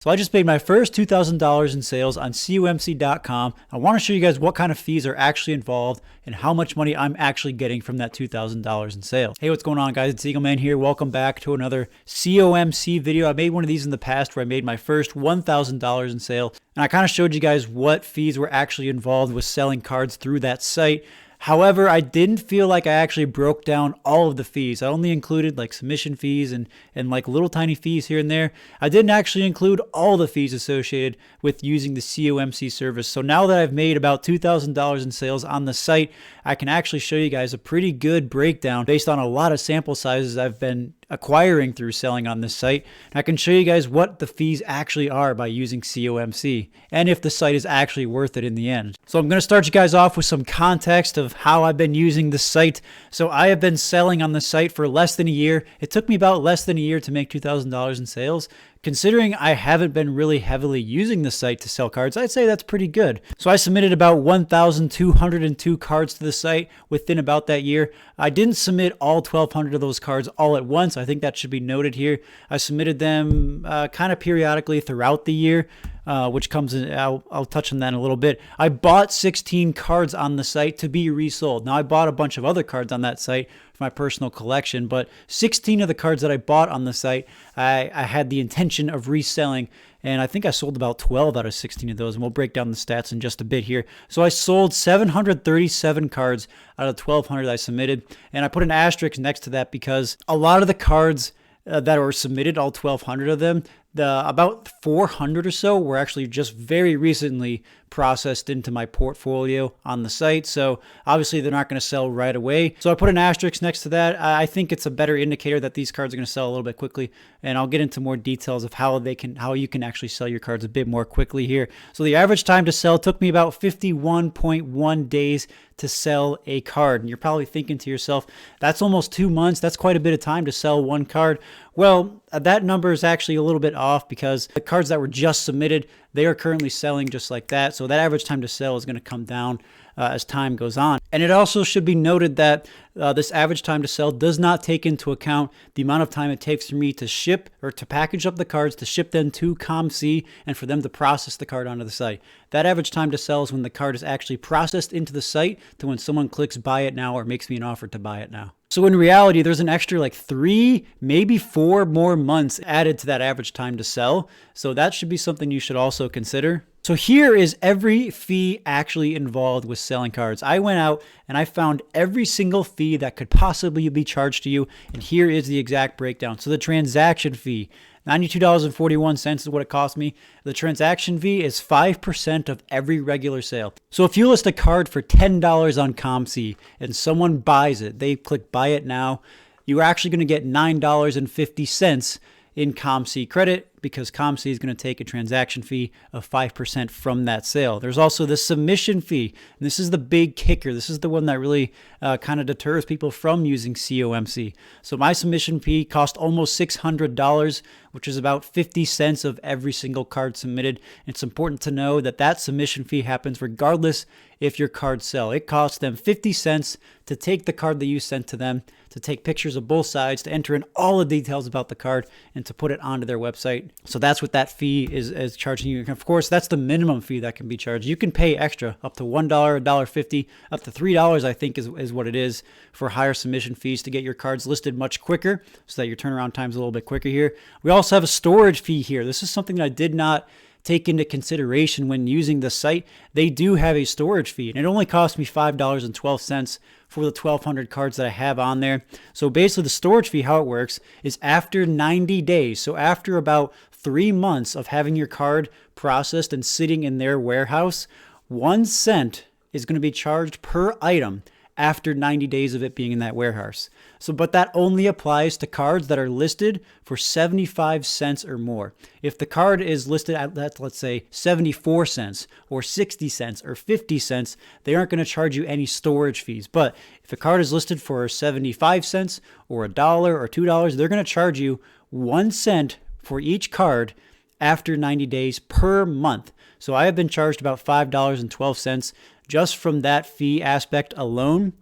So I just made my first $2,000 in sales on COMC.com. I want to show you guys what kind of fees are actually involved and how much money I'm actually getting from that $2,000 in sales. Hey, what's going on, guys? It's Eagle Man here. Welcome back to another COMC video. I made one of these in the past where I made my first $1,000 in sale, and I kind of showed you guys what fees were actually involved with selling cards through that site. However, I didn't feel like I actually broke down all of the fees. I only included like submission fees and like little tiny fees here and there. I didn't actually include all the fees associated with using the COMC service. So now that I've made about $2,000 in sales on the site, I can actually show you guys a pretty good breakdown based on a lot of sample sizes I've been acquiring through selling on this site. And I can show you guys what the fees actually are by using COMC and if the site is actually worth it in the end. So I'm going to start you guys off with some context of how I've been using the site. So I have been selling on the site for less than a year. It took me about less than a year to make $2,000 in sales. Considering I haven't been really heavily using the site to sell cards, I'd say that's pretty good. So I submitted about 1,202 cards to the site within about that year. I didn't submit all 1,200 of those cards all at once. I think that should be noted here. I submitted them kind of periodically throughout the year, which comes in, I'll touch on that in a little bit. I bought 16 cards on the site to be resold. Now I bought a bunch of other cards on that site for my personal collection, but 16 of the cards that I bought on the site, I had the intention of reselling, and I think I sold about 12 out of 16 of those, and we'll break down the stats in just a bit here. So I sold 737 cards out of 1,200 I submitted, and I put an asterisk next to that because a lot of the cards that were submitted, all 1,200 of them, about 400 or so were actually just very recently processed into my portfolio on the site. So obviously they're not going to sell right away. So I put an asterisk next to that. I think it's a better indicator that these cards are going to sell a little bit quickly. And I'll get into more details of how you can actually sell your cards a bit more quickly here. So the average time to sell took me about 51.1 days to sell a card. And you're probably thinking to yourself, that's almost 2 months. That's quite a bit of time to sell one card. Well, that number is actually a little bit off because the cards that were just submitted, they are currently selling just like that. So that average time to sell is going to come down as time goes on. And it also should be noted that this average time to sell does not take into account the amount of time it takes for me to ship or to package up the cards, to ship them to COMC, and for them to process the card onto the site. That average time to sell is when the card is actually processed into the site to when someone clicks buy it now or makes me an offer to buy it now. So in reality, there's an extra like 3, maybe 4 more months added to that average time to sell. So that should be something you should also consider. So here is every fee actually involved with selling cards. I went out and I found every single fee that could possibly be charged to you. And here is the exact breakdown. So the transaction fee, $92.41 is what it cost me. The transaction fee is 5% of every regular sale. So if you list a card for $10 on COMC and someone buys it, they click buy it now, you're actually going to get $9.50 in COMC credit because COMC is going to take a transaction fee of 5% from that sale. There's also the submission fee. And this is the big kicker. This is the one that really kind of deters people from using COMC. So my submission fee cost almost $600, which is about 50 cents of every single card submitted. It's important to know that that submission fee happens regardless if your cards sell. It costs them 50 cents to take the card that you sent to them, to take pictures of both sides, to enter in all the details about the card, and to put it onto their website. So that's what that fee is charging you. And of course, that's the minimum fee that can be charged. You can pay extra, up to $1, $1.50, up to $3, I think is what it is for higher submission fees to get your cards listed much quicker so that your turnaround time is a little bit quicker here. We also have a storage fee here. This is something that I did not take into consideration when using the site. They do have a storage fee, and it only cost me $5.12 for the 1,200 cards that I have on there. So basically the storage fee, how it works is after 90 days, so after about 3 months of having your card processed and sitting in their warehouse, 1 cent is going to be charged per item after 90 days of it being in that warehouse. So, but that only applies to cards that are listed for 75 cents or more. If the card is listed at, let's say, 74 cents or 60 cents or 50 cents, they aren't going to charge you any storage fees. But if a card is listed for 75 cents or $1 or $2, they're going to charge you 1 cent for each card after 90 days per month. So I have been charged about $5.12 just from that fee aspect alone.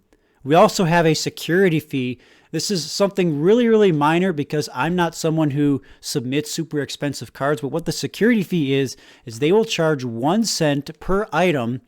We also have a security fee This is something really, really minor because I'm not someone who submits super expensive cards. But what the security fee is they will charge 1 cent per item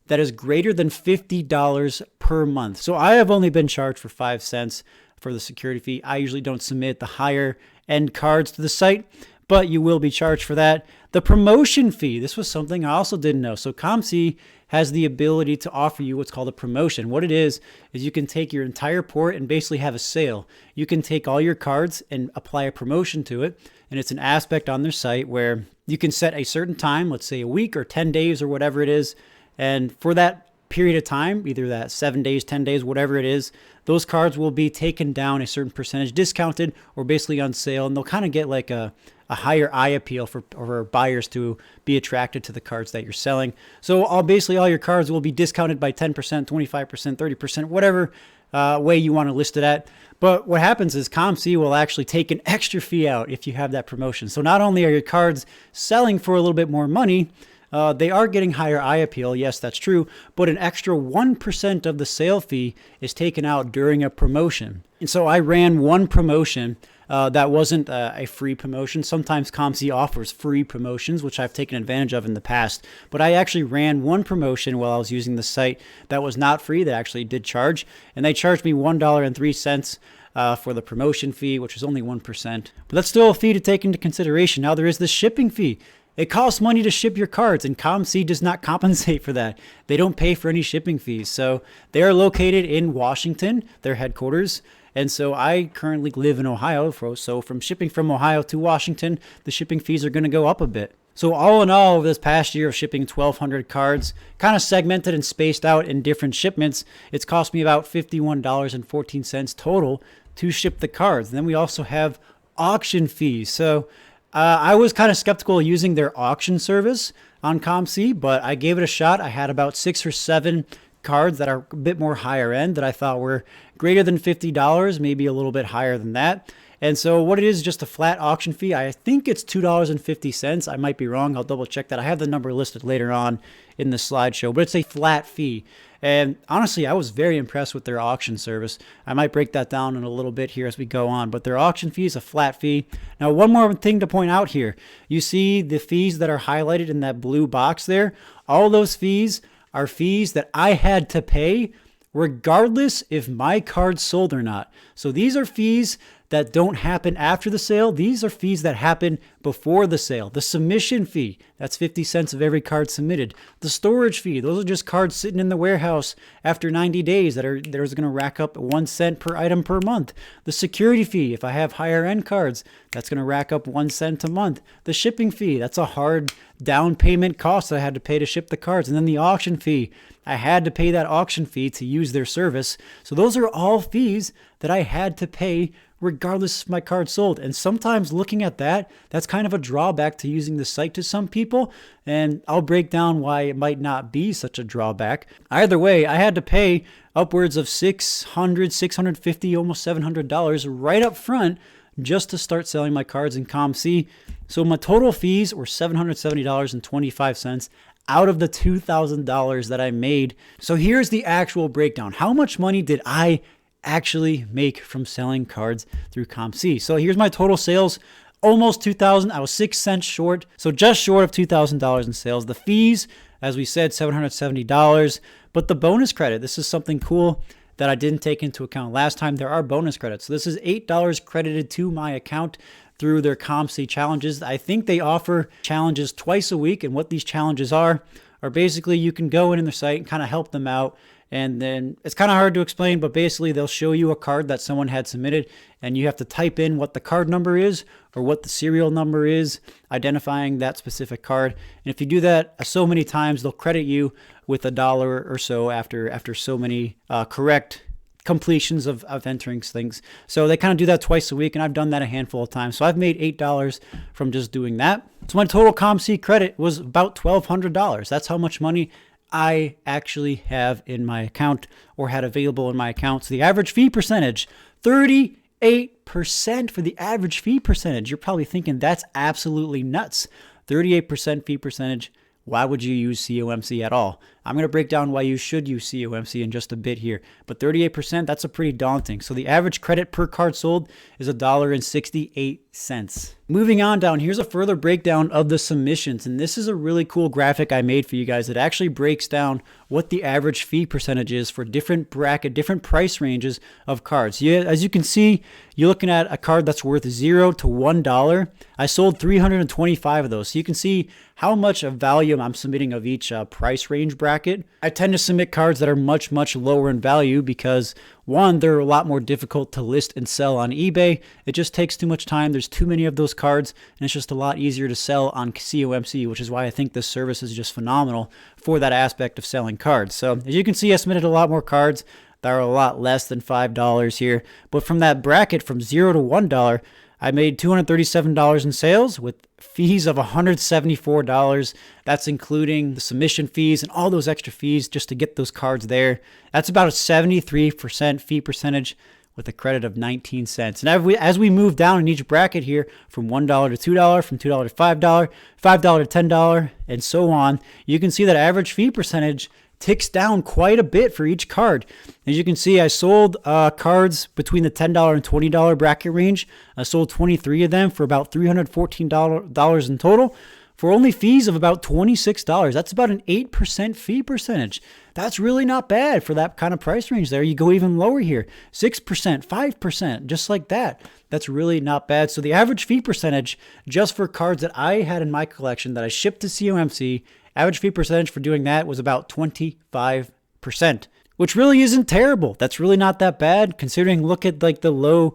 that is greater than $50 per month. So I have only been charged for 5 cents for the security fee. I usually don't submit the higher end cards to the site, but you will be charged for that. The promotion fee, this was something I also didn't know. So COMC has the ability to offer you what's called a promotion. What it is you can take your entire port and basically have a sale. You can take all your cards and apply a promotion to it. And it's an aspect on their site where you can set a certain time, let's say a week or 10 days or whatever it is. And for that period of time, either that 7 days, 10 days, whatever it is, those cards will be taken down a certain percentage, discounted or basically on sale. And they'll kind of get like a higher eye appeal for buyers to be attracted to the cards that you're selling. So basically all your cards will be discounted by 10%, 25%, 30%, whatever way you want to list it at. But what happens is COMC will actually take an extra fee out if you have that promotion. So not only are your cards selling for a little bit more money, they are getting higher eye appeal. Yes, that's true. But an extra 1% of the sale fee is taken out during a promotion. And so I ran one promotion that wasn't a free promotion. Sometimes COMC offers free promotions, which I've taken advantage of in the past. But I actually ran one promotion while I was using the site that was not free, that actually did charge. And they charged me $1.03 for the promotion fee, which is only 1%. But that's still a fee to take into consideration. Now there is the shipping fee. It costs money to ship your cards, and COMC does not compensate for that. They don't pay for any shipping fees. So they are located in Washington, their headquarters. And so I currently live in Ohio. So from shipping from Ohio to Washington, the shipping fees are going to go up a bit. So all in all, over this past year of shipping 1,200 cards, kind of segmented and spaced out in different shipments, it's cost me about $51.14 total to ship the cards. And then we also have auction fees. So I was kind of skeptical using their auction service on COMC, but I gave it a shot. I had about 6 or 7 cards that are a bit more higher end that I thought were greater than $50, maybe a little bit higher than that. And so what it is just a flat auction fee. I think it's $2.50. I might be wrong. I'll double check that. I have the number listed later on in the slideshow, but it's a flat fee. And honestly, I was very impressed with their auction service. I might break that down in a little bit here as we go on, but their auction fee is a flat fee. Now, one more thing to point out here. You see the fees that are highlighted in that blue box there? All those fees are fees that I had to pay regardless if my card sold or not. So these are fees that don't happen after the sale. These are fees that happen before the sale. The submission fee, that's 50 cents of every card submitted. The storage fee, those are just cards sitting in the warehouse after 90 days that are going to rack up 1 cent per item per month. The security fee, if I have higher end cards, that's going to rack up 1 cent a month. The shipping fee, that's a hard down payment cost I had to pay to ship the cards. And then the auction fee, I had to pay that auction fee to use their service. So those are all fees that I had to pay regardless if my card sold. And sometimes looking at that, that's kind of a drawback to using the site to some people. And I'll break down why it might not be such a drawback. Either way, I had to pay upwards of $600, $650, almost $700 right up front just to start selling my cards in COMC. So my total fees were $770.25 out of the $2,000 that I made. So here's the actual breakdown. How much money did I actually make from selling cards through COMC? So here's my total sales, almost $2,000. I was 6 cents short, so just short of $2,000 in sales. The fees, as we said, $770. But the bonus credit, this is something cool that I didn't take into account last time. There are bonus credits. So this is $8 credited to my account through their COMC challenges. I think they offer challenges twice a week, and what these challenges are basically you can go in their site and kind of help them out. And then it's kind of hard to explain, but basically they'll show you a card that someone had submitted, and you have to type in what the card number is or what the serial number is, identifying that specific card. And if you do that so many times, they'll credit you with $1 or so after so many correct completions of entering things. So they kind of do that twice a week, and I've done that a handful of times. So I've made $8 from just doing that. So my total COMC credit was about $1,200. That's how much money I actually have in my account or had available in my account. So the average fee percentage, 38% for the average fee percentage. You're probably thinking that's absolutely nuts. 38% fee percentage. Why would you use COMC at all? I'm going to break down why you should use COMC in just a bit here. But 38%, that's a pretty daunting. So the average credit per card sold is $1.68. Moving on down, here's a further breakdown of the submissions. And this is a really cool graphic I made for you guys that actually breaks down what the average fee percentage is for different different price ranges of cards. As you can see, you're looking at a card that's worth $0 to $1. I sold 325 of those. So you can see how much of value I'm submitting of each price range bracket. I tend to submit cards that are much, much lower in value because, one, they're a lot more difficult to list and sell on eBay. It just takes too much time. There's too many of those cards, and it's just a lot easier to sell on COMC, which is why I think this service is just phenomenal for that aspect of selling cards. So as you can see, I submitted a lot more cards that are a lot less than $5 here. But from that bracket from $0 to $1, I made $237 in sales with fees of $174. That's including the submission fees and all those extra fees just to get those cards there. That's about a 73% fee percentage with a credit of 19 cents. And as we move down in each bracket here from $1 to $2, from $2 to $5, $5 to $10, and so on, you can see that average fee percentage ticks down quite a bit for each card. As you can see, I sold cards between the $10 and $20 bracket range. I sold 23 of them for about $314 in total for only fees of about $26. That's about an 8% fee percentage. That's really not bad for that kind of price range there. You go even lower here, 6%, 5%, just like that. That's really not bad. So the average fee percentage just for cards that I had in my collection that I shipped to COMC, average fee percentage for doing that was about 25%, which really isn't terrible. That's really not that bad considering, look at like the low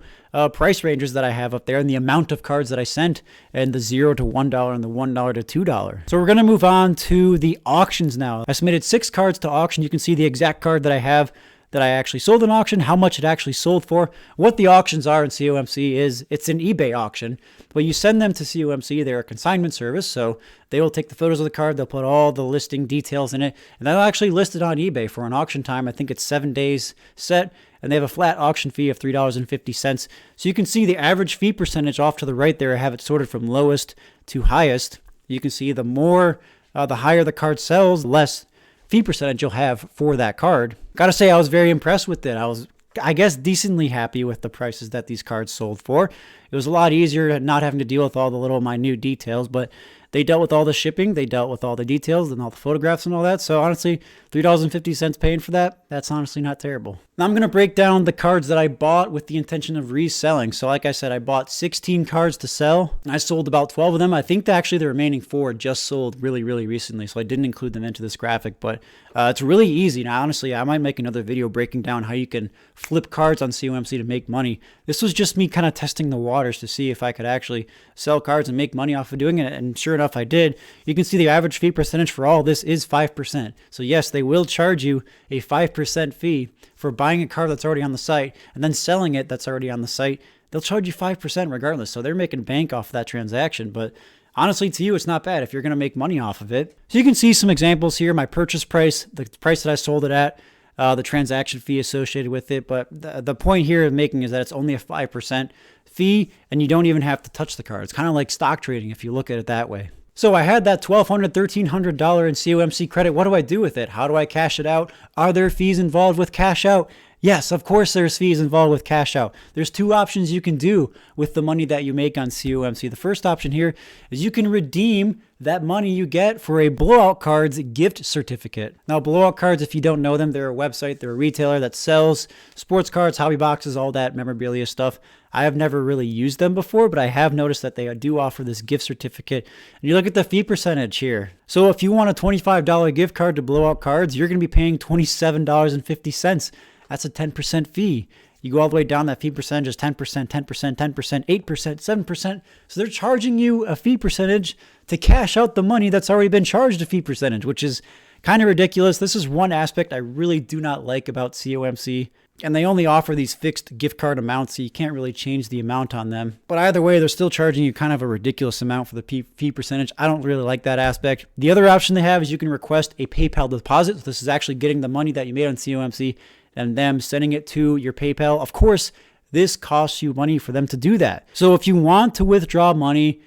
price ranges that I have up there and the amount of cards that I sent and the $0 to $1 and the $1 to $2. So we're going to move on to the auctions now. I submitted 6 cards to auction. You can see the exact card that I have that I actually sold in auction, how much it actually sold for. What the auctions are in COMC is it's an eBay auction, but you send them to COMC. They're a consignment service, so they will take the photos of the card, they'll put all the listing details in it, and they'll actually list it on eBay for an auction time. I think it's 7 days set, and they have a flat auction fee of $3.50. So you can see the average fee percentage off to the right there. I have it sorted from lowest to highest. You can see the higher the card sells, the less fee percentage you'll have for that card. Gotta say, I was very impressed with it. I was, I guess, decently happy with the prices that these cards sold for. It was a lot easier not having to deal with all the little minute details, but they dealt with all the shipping, they dealt with all the details and all the photographs and all that. So honestly, $3.50 paying for that, that's honestly not terrible. Now I'm going to break down the cards that I bought with the intention of reselling. So like I said, I bought 16 cards to sell. I sold about 12 of them. I think that actually the remaining 4 just sold really, really recently. So I didn't include them into this graphic, but it's really easy. Now, honestly, I might make another video breaking down how you can flip cards on COMC to make money. This was just me kind of testing the waters to see if I could actually sell cards and make money off of doing it. And sure enough, I did. You can see the average fee percentage for all this is 5%. So yes, they will charge you a 5% fee for buying a card that's already on the site and then selling it that's already on the site. They'll charge you 5% regardless. So they're making bank off of that transaction. But honestly, to you, it's not bad if you're going to make money off of it. So you can see some examples here. My purchase price, the price that I sold it at, the transaction fee associated with it. But the point here of making is that it's only a 5% fee and you don't even have to touch the card. It's kind of like stock trading if you look at it that way. So I had that $1,200, $1,300 in COMC credit. What do I do with it? How do I cash it out? Are there fees involved with cash out? Yes, of course there's fees involved with cash out. There's 2 options you can do with the money that you make on COMC. The first option here is you can redeem that money you get for a Blowout Cards gift certificate. Now, Blowout Cards, if you don't know them, they're a website, they're a retailer that sells sports cards, hobby boxes, all that memorabilia stuff. I have never really used them before, but I have noticed that they do offer this gift certificate. And you look at the fee percentage here. So if you want a $25 gift card to Blowout Cards, you're going to be paying $27.50. That's a 10% fee. You go all the way down, that fee percentage is 10%, 10%, 10%, 8%, 7%. So they're charging you a fee percentage to cash out the money that's already been charged a fee percentage, which is kind of ridiculous. This is one aspect I really do not like about COMC. And they only offer these fixed gift card amounts, so you can't really change the amount on them. But either way, they're still charging you kind of a ridiculous amount for the fee percentage. I don't really like that aspect. The other option they have is you can request a PayPal deposit. So this is actually getting the money that you made on COMC and them sending it to your PayPal. Of course, this costs you money for them to do that. So if you want to withdraw money,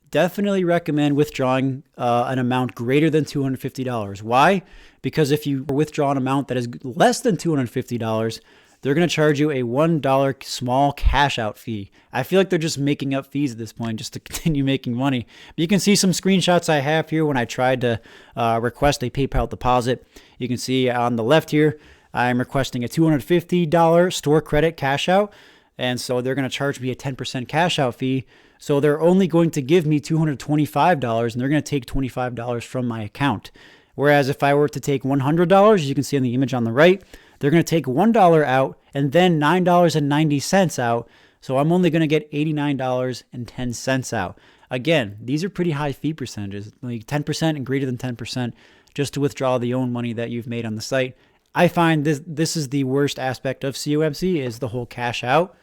definitely recommend withdrawing an amount greater than $250. Why? Because if you withdraw an amount that is less than $250, they're going to charge you a $1 small cash out fee. I feel like they're just making up fees at this point just to continue making money. But you can see some screenshots I have here when I tried to request a PayPal deposit. You can see on the left here, I'm requesting a $250 store credit cash out. And so they're going to charge me a 10% cash out fee. So they're only going to give me $225 and they're going to take $25 from my account. Whereas if I were to take $100, as you can see on the image on the right, they're going to take $1 out and then $9.90 out. So I'm only going to get $89.10 out. Again, these are pretty high fee percentages, like 10% and greater than 10% just to withdraw the own money that you've made on the site. I find this is the worst aspect of COMC is the whole cash out.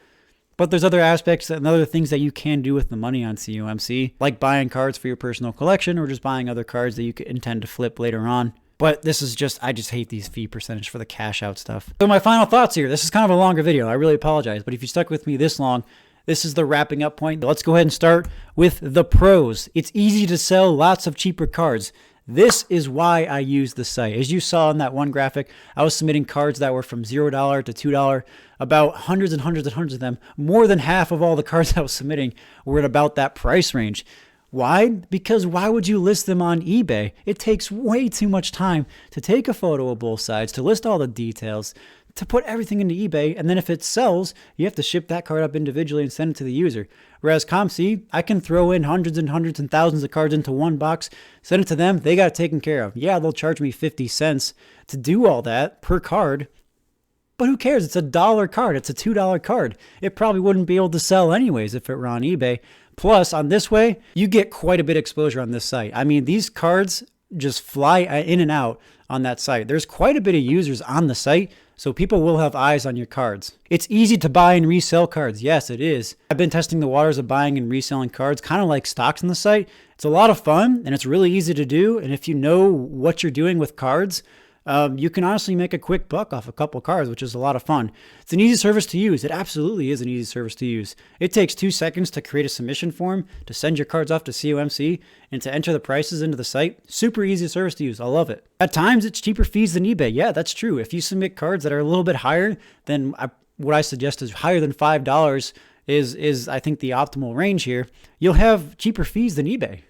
But there's other aspects and other things that you can do with the money on COMC, like buying cards for your personal collection or just buying other cards that you intend to flip later on. But this is I just hate these fee percentage for the cash out stuff. So my final thoughts here. This is kind of a longer video. I really apologize. But if you stuck with me this long, this is the wrapping up point. Let's go ahead and start with the pros. It's easy to sell lots of cheaper cards. This is why I use the site. As you saw in that one graphic, I was submitting cards that were from $0 to $2, about hundreds and hundreds and hundreds of them. More than half of all the cards I was submitting were at about that price range. Why? Because why would you list them on eBay? It takes way too much time to take a photo of both sides, to list all the details, to put everything into eBay, and then if it sells, you have to ship that card up individually and send it to the user. Whereas COMC, I can throw in hundreds and hundreds and thousands of cards into one box, send it to them, they got it taken care of. Yeah, they'll charge me 50 cents to do all that per card, but who cares? It's a $1 card. It's a $2 card. It probably wouldn't be able to sell anyways if it were on eBay. Plus, on this way, you get quite a bit of exposure on this site. I mean, these cards just fly in and out on that site. There's quite a bit of users on the site, so people will have eyes on your cards. It's easy to buy and resell cards. Yes, it is. I've been testing the waters of buying and reselling cards, kind of like stocks on the site. It's a lot of fun, and it's really easy to do. And if you know what you're doing with cards, you can honestly make a quick buck off a couple cards, which is a lot of fun. It's an easy service to use. It absolutely is an easy service to use. It takes 2 seconds to create a submission form, to send your cards off to COMC, and to enter the prices into the site. Super easy service to use. I love it. At times, it's cheaper fees than eBay. Yeah, that's true. If you submit cards that are a little bit higher, then what I suggest is higher than $5 is I think the optimal range here. You'll have cheaper fees than eBay.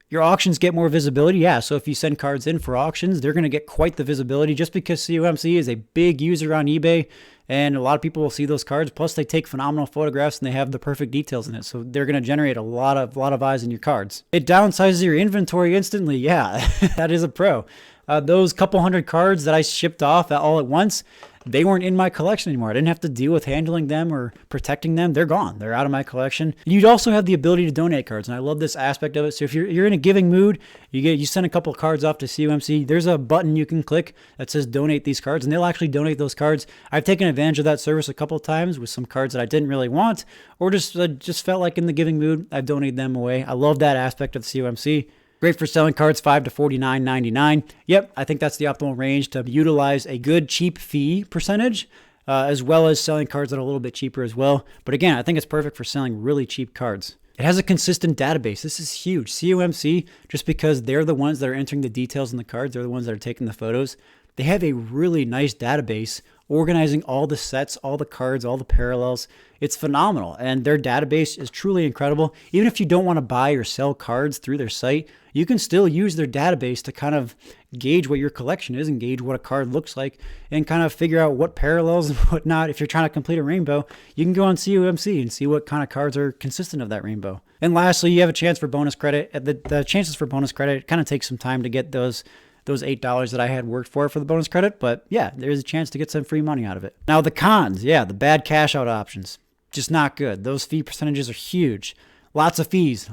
Your auctions get more visibility. Yeah, so if you send cards in for auctions, they're going to get quite the visibility just because COMC is a big user on eBay and a lot of people will see those cards. Plus, they take phenomenal photographs and they have the perfect details in it. So they're going to generate a lot of eyes in your cards. It downsizes your inventory instantly. Yeah, that is a pro. Those couple hundred cards that I shipped off all at once, they weren't in my collection anymore. I didn't have to deal with handling them or protecting them. They're gone. They're out of my collection. You'd also have the ability to donate cards, and I love this aspect of it. So if you're in a giving mood, you send a couple of cards off to COMC. There's a button you can click that says donate these cards, and they'll actually donate those cards. I've taken advantage of that service a couple of times with some cards that I didn't really want, or just felt like in the giving mood. I've donated them away. I love that aspect of COMC. Great for selling cards $5 to $49.99. Yep, I think that's the optimal range to utilize a good cheap fee percentage, as well as selling cards that are a little bit cheaper as well. But again, I think it's perfect for selling really cheap cards. It has a consistent database. This is huge. COMC, just because they're the ones that are entering the details in the cards, they're the ones that are taking the photos, they have a really nice database organizing all the sets, all the cards, all the parallels. It's phenomenal. And their database is truly incredible. Even if you don't want to buy or sell cards through their site, you can still use their database to kind of gauge what your collection is and gauge what a card looks like and kind of figure out what parallels and whatnot. If you're trying to complete a rainbow, you can go on COMC and see what kind of cards are consistent of that rainbow. And lastly, you have a chance for bonus credit. The chances for bonus credit, it kind of takes some time to get those $8 that I had worked for the bonus credit. But yeah, there's a chance to get some free money out of it. Now the cons, yeah, the bad cash out options, just not good. Those fee percentages are huge. Lots of fees.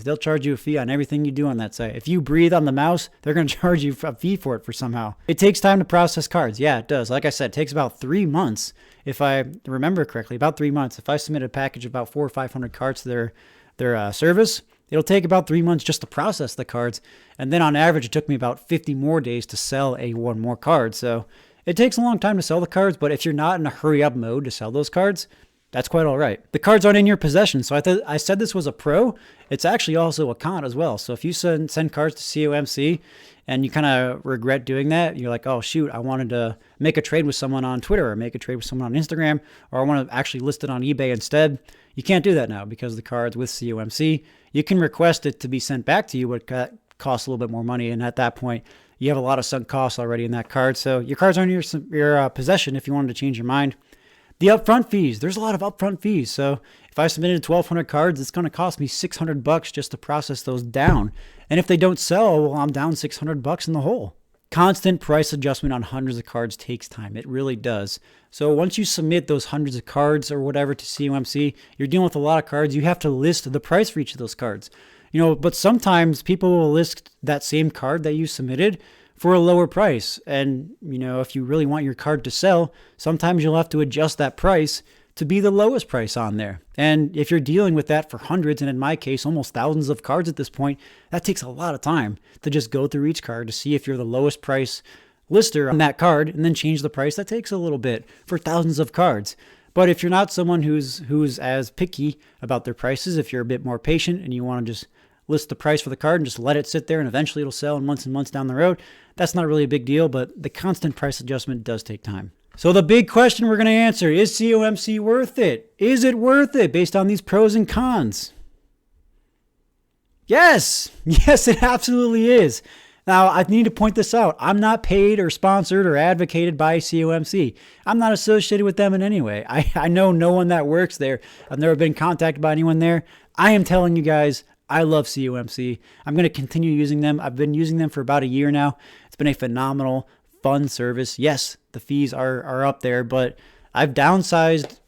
They'll charge you a fee on everything you do on that site. If you breathe on the mouse, they're going to charge you a fee for it for somehow. It takes time to process cards. Yeah, it does. Like I said, it takes about 3 months. If I remember correctly, about 3 months. If I submit a package of about 400 or 500 cards to their service, it'll take about 3 months just to process the cards. And then on average, it took me about 50 more days to sell one more card. So it takes a long time to sell the cards, but if you're not in a hurry up mode to sell those cards, That's quite all right. The cards aren't in your possession. So I said this was a pro. It's actually also a con as well. So if you send cards to COMC and you kind of regret doing that, you're like, oh shoot, I wanted to make a trade with someone on Twitter or make a trade with someone on Instagram, or I want to actually list it on eBay instead. You can't do that now because the card's with COMC. You can request it to be sent back to you, but it costs a little bit more money. And at that point, you have a lot of sunk costs already in that card. So your cards aren't in your possession if you wanted to change your mind. The upfront fees, there's a lot of upfront fees. So if I submitted 1,200 cards, it's going to cost me $600 just to process those down. And if they don't sell, well, I'm down $600 in the hole. Constant price adjustment on hundreds of cards takes time. It really does. So once you submit those hundreds of cards or whatever to COMC, you're dealing with a lot of cards. You have to list the price for each of those cards. But sometimes people will list that same card that you submitted for a lower price. And, if you really want your card to sell, sometimes you'll have to adjust that price to be the lowest price on there. And if you're dealing with that for hundreds, and in my case, almost thousands of cards at this point, that takes a lot of time to just go through each card to see if you're the lowest price lister on that card and then change the price. That takes a little bit for thousands of cards. But if you're not someone who's as picky about their prices, if you're a bit more patient and you want to just list the price for the card and just let it sit there and eventually it'll sell in months and months down the road, that's not really a big deal, but the constant price adjustment does take time. So the big question we're going to answer, is COMC worth it? Is it worth it based on these pros and cons? Yes, it absolutely is. Now, I need to point this out. I'm not paid or sponsored or advocated by COMC. I'm not associated with them in any way. I know no one that works there. I've never been contacted by anyone there. I am telling you guys, I love COMC. I'm going to continue using them. I've been using them for about a year now. It's been a phenomenal, fun service. Yes, the fees are up there, but I've downsized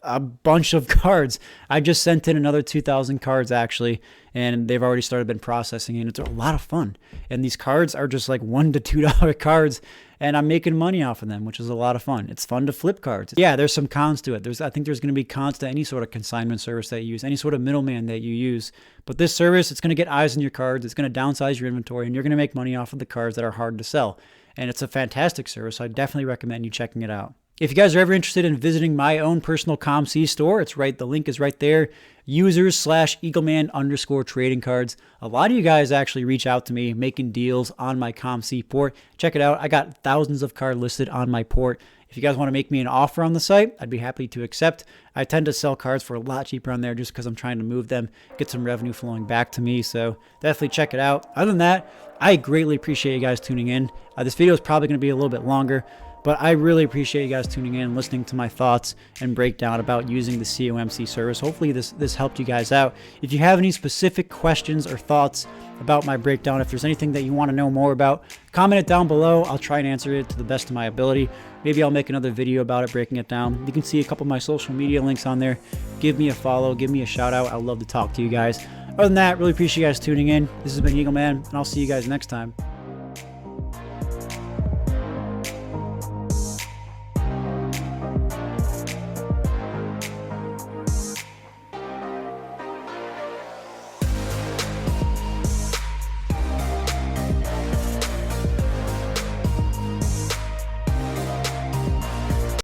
a bunch of cards. I just sent in another 2,000 cards actually, and they've already started been processing, and it's a lot of fun. And these cards are just like $1 to $2 cards, and I'm making money off of them, which is a lot of fun. It's fun to flip cards. Yeah, there's some cons to it. I think there's going to be cons to any sort of consignment service that you use, any sort of middleman that you use. But this service, it's going to get eyes on your cards. It's going to downsize your inventory, and you're going to make money off of the cards that are hard to sell. And it's a fantastic service. So I definitely recommend you checking it out. If you guys are ever interested in visiting my own personal COMC store, the link is right there. Users/Eagleman_trading cards. A lot of you guys actually reach out to me making deals on my COMC port. Check it out. I got thousands of cards listed on my port. If you guys want to make me an offer on the site, I'd be happy to accept. I tend to sell cards for a lot cheaper on there just because I'm trying to move them, get some revenue flowing back to me. So definitely check it out. Other than that, I greatly appreciate you guys tuning in. This video is probably going to be a little bit longer, but I really appreciate you guys tuning in and listening to my thoughts and breakdown about using the COMC service. Hopefully this helped you guys out. If you have any specific questions or thoughts about my breakdown, if there's anything that you want to know more about, comment it down below. I'll try and answer it to the best of my ability. Maybe I'll make another video about it, breaking it down. You can see a couple of my social media links on there. Give me a follow, give me a shout out. I'd love to talk to you guys. Other than that, really appreciate you guys tuning in. This has been Eagle Man, and I'll see you guys next time.